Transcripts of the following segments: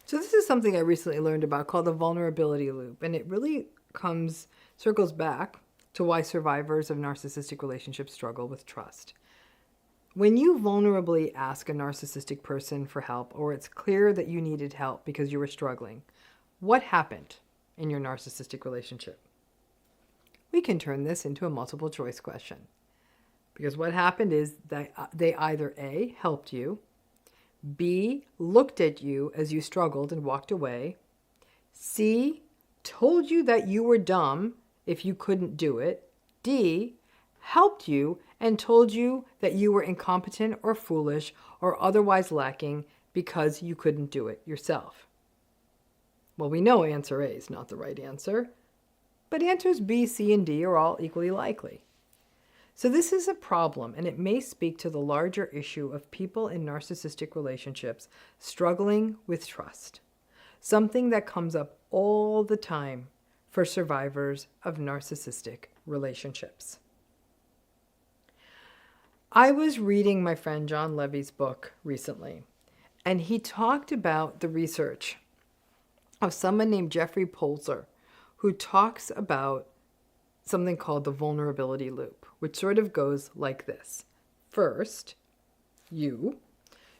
So this is something I recently learned about called the vulnerability loop, and it really circles back to why survivors of narcissistic relationships struggle with trust. When you vulnerably ask a narcissistic person for help, or it's clear that you needed help because you were struggling, what happened in your narcissistic relationship? We can turn this into a multiple choice question. Because what happened is that they either A, helped you, B, looked at you as you struggled and walked away, C, told you that you were dumb if you couldn't do it, D, helped you and told you that you were incompetent or foolish or otherwise lacking because you couldn't do it yourself. Well, we know answer A is not the right answer, but answers B, C, and D are all equally likely. So this is a problem, and it may speak to the larger issue of people in narcissistic relationships struggling with trust, something that comes up all the time for survivors of narcissistic relationships. I was reading my friend John Levy's book recently, and he talked about the research of someone named Jeffrey Polzer, who talks about something called the vulnerability loop, which sort of goes like this. First, you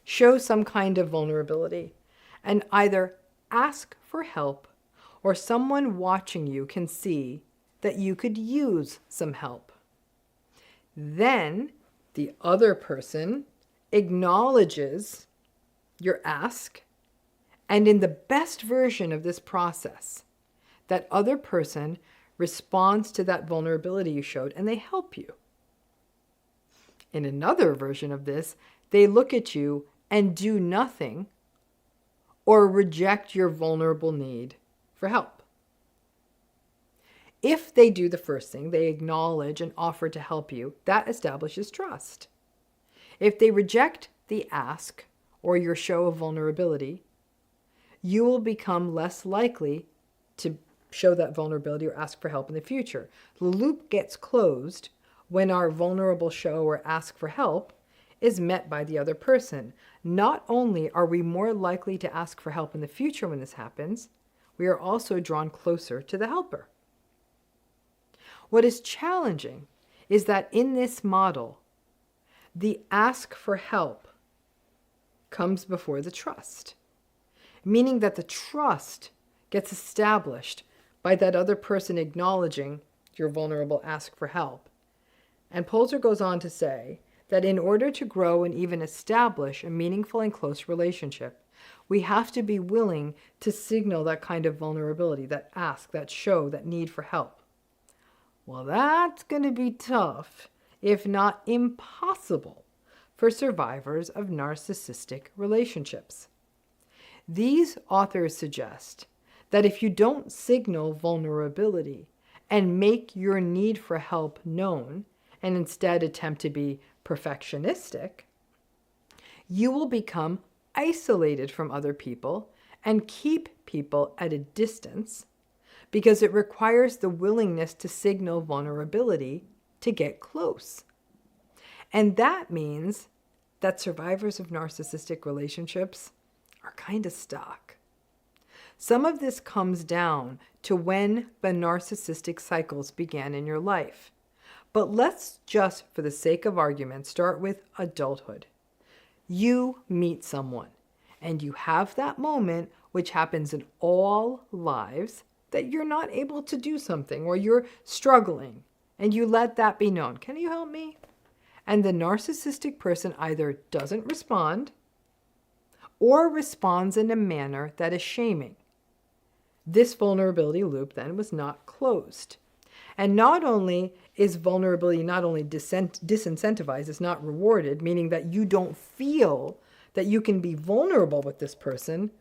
show some kind of vulnerability and either ask for help or someone watching you can see that you could use some help. Then the other person acknowledges your ask, and in the best version of this process, that other person responds to that vulnerability you showed and they help you. In another version of this, they look at you and do nothing or reject your vulnerable need for help. If they do the first thing, they acknowledge and offer to help you, that establishes trust. If they reject the ask or your show of vulnerability, you will become less likely to show that vulnerability or ask for help in the future. The loop gets closed when our vulnerable show or ask for help is met by the other person. Not only are we more likely to ask for help in the future when this happens, we are also drawn closer to the helper. What is challenging is that in this model, the ask for help comes before the trust, meaning that the trust gets established by that other person acknowledging your vulnerable ask for help. And Polzer goes on to say that in order to grow and even establish a meaningful and close relationship, we have to be willing to signal that kind of vulnerability, that ask, that show, that need for help. Well, that's going to be tough, if not impossible, for survivors of narcissistic relationships. These authors suggest that if you don't signal vulnerability and make your need for help known, and instead attempt to be perfectionistic, you will become isolated from other people and keep people at a distance because it requires the willingness to signal vulnerability to get close. And that means that survivors of narcissistic relationships are kind of stuck. Some of this comes down to when the narcissistic cycles began in your life. But let's just, for the sake of argument, start with adulthood. You meet someone, and you have that moment, which happens in all lives, that you're not able to do something or you're struggling, and you let that be known. Can you help me? And the narcissistic person either doesn't respond or responds in a manner that is shaming. This vulnerability loop then was not closed. And not only is vulnerability not only disincentivized, it's not rewarded, meaning that you don't feel that you can be vulnerable with this person,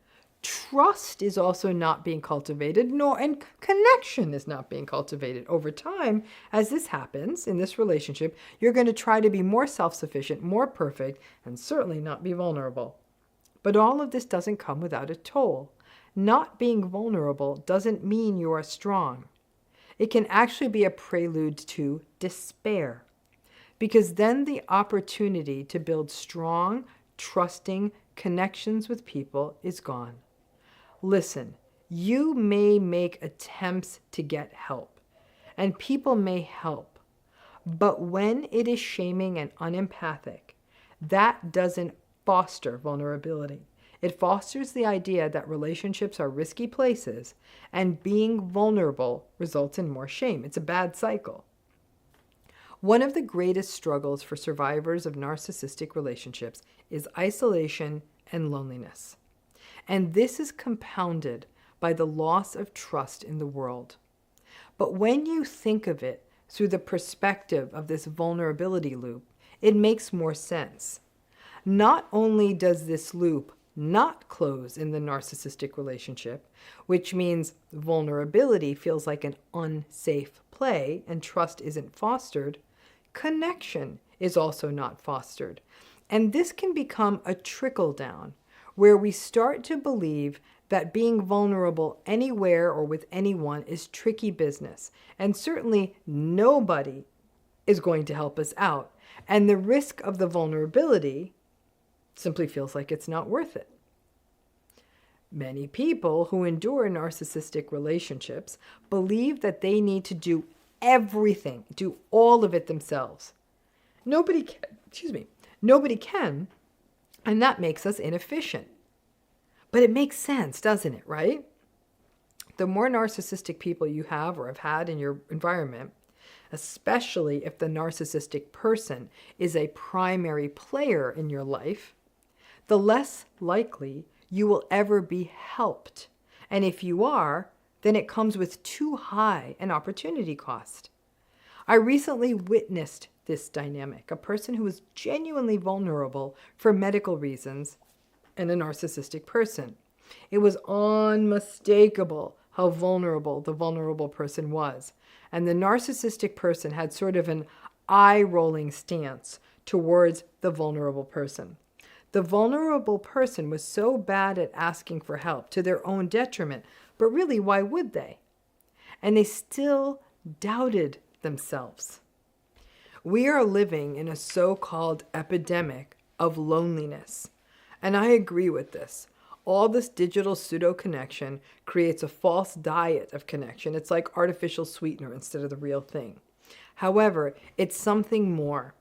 trust is also not being cultivated, and connection is not being cultivated. Over time, as this happens in this relationship, you're going to try to be more self-sufficient, more perfect, and certainly not be vulnerable. But all of this doesn't come without a toll. Not being vulnerable doesn't mean you are strong. It can actually be a prelude to despair, because then the opportunity to build strong, trusting connections with people is gone. Listen, you may make attempts to get help, and people may help, but when it is shaming and unempathic, that doesn't foster vulnerability. It fosters the idea that relationships are risky places, and being vulnerable results in more shame. It's a bad cycle. One of the greatest struggles for survivors of narcissistic relationships is isolation and loneliness. And this is compounded by the loss of trust in the world. But when you think of it through the perspective of this vulnerability loop, it makes more sense. Not only does this loop not close in the narcissistic relationship, which means vulnerability feels like an unsafe play and trust isn't fostered, connection is also not fostered. And this can become a trickle down where we start to believe that being vulnerable anywhere or with anyone is tricky business. And certainly nobody is going to help us out. And the risk of the vulnerability simply feels like it's not worth it. Many people who endure narcissistic relationships believe that they need to do everything, do all of it themselves. Nobody can, and that makes us inefficient. But it makes sense, doesn't it, right? The more narcissistic people you have or have had in your environment, especially if the narcissistic person is a primary player in your life, the less likely you will ever be helped. And if you are, then it comes with too high an opportunity cost. I recently witnessed this dynamic, a person who was genuinely vulnerable for medical reasons and a narcissistic person. It was unmistakable how vulnerable the vulnerable person was. And the narcissistic person had sort of an eye-rolling stance towards the vulnerable person. The vulnerable person was so bad at asking for help to their own detriment, but really, why would they? And they still doubted themselves. We are living in a so-called epidemic of loneliness. And I agree with this. All this digital pseudo-connection creates a false diet of connection. It's like artificial sweetener instead of the real thing. However, it's something more.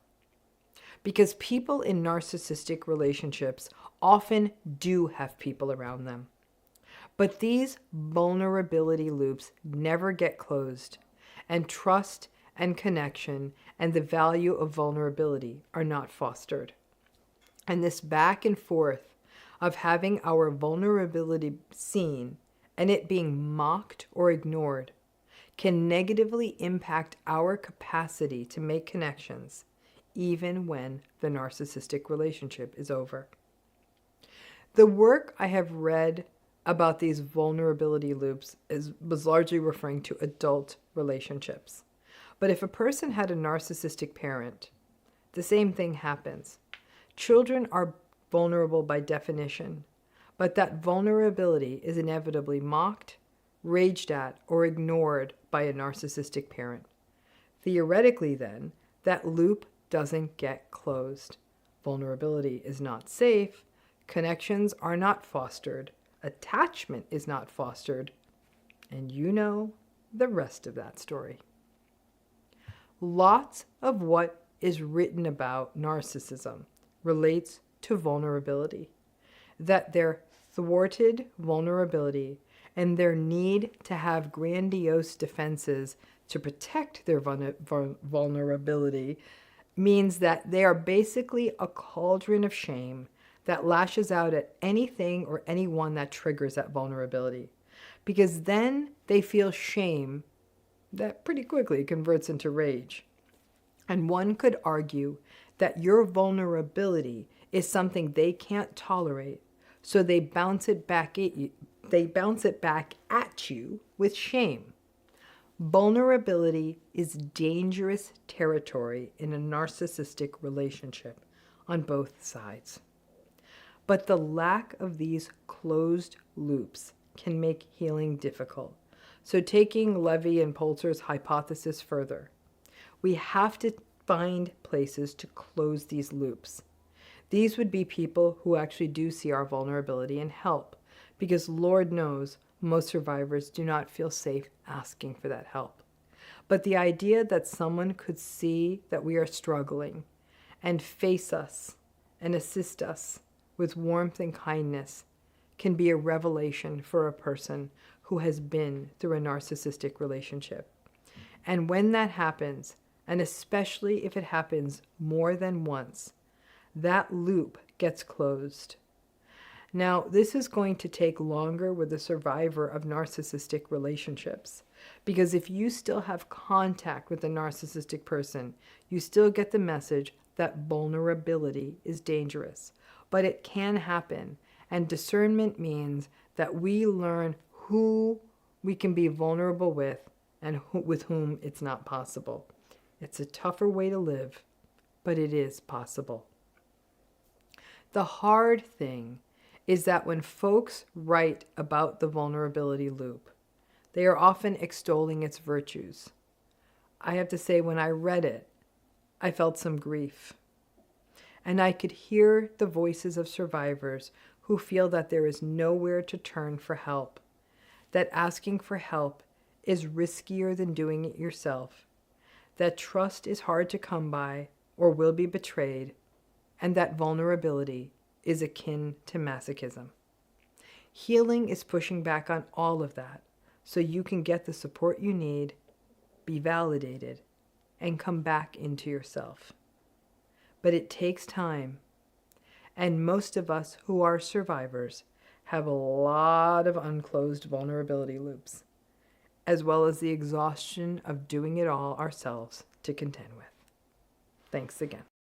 Because people in narcissistic relationships often do have people around them. But these vulnerability loops never get closed, and trust and connection and the value of vulnerability are not fostered. And this back and forth of having our vulnerability seen and it being mocked or ignored can negatively impact our capacity to make connections, even when the narcissistic relationship is over. The work I have read about these vulnerability loops was largely referring to adult relationships. But if a person had a narcissistic parent, the same thing happens. Children are vulnerable by definition, but that vulnerability is inevitably mocked, raged at, or ignored by a narcissistic parent. Theoretically, then, that loop doesn't get closed. Vulnerability is not safe, connections are not fostered, attachment is not fostered, and you know the rest of that story. Lots of what is written about narcissism relates to vulnerability, that their thwarted vulnerability and their need to have grandiose defenses to protect their vulnerability means that they are basically a cauldron of shame that lashes out at anything or anyone that triggers that vulnerability. Because then they feel shame that pretty quickly converts into rage. And one could argue that your vulnerability is something they can't tolerate, so they bounce it back at you. They bounce it back at you with shame. Vulnerability is dangerous territory in a narcissistic relationship on both sides. But the lack of these closed loops can make healing difficult. So taking Levy and Poulter's hypothesis further, we have to find places to close these loops. These would be people who actually do see our vulnerability and help, because Lord knows most survivors do not feel safe asking for that help. But the idea that someone could see that we are struggling and face us and assist us with warmth and kindness can be a revelation for a person who has been through a narcissistic relationship. And when that happens, and especially if it happens more than once, that loop gets closed. Now, this is going to take longer with a survivor of narcissistic relationships, because if you still have contact with a narcissistic person, you still get the message that vulnerability is dangerous. But it can happen, and discernment means that we learn who we can be vulnerable with and with whom it's not possible. It's a tougher way to live, but it is possible. The hard thing is that when folks write about the vulnerability loop, they are often extolling its virtues. I have to say, when I read it, I felt some grief. And I could hear the voices of survivors who feel that there is nowhere to turn for help, that asking for help is riskier than doing it yourself, that trust is hard to come by or will be betrayed, and that vulnerability is akin to masochism. Healing is pushing back on all of that so you can get the support you need, be validated, and come back into yourself. But it takes time, and most of us who are survivors have a lot of unclosed vulnerability loops, as well as the exhaustion of doing it all ourselves to contend with. Thanks again.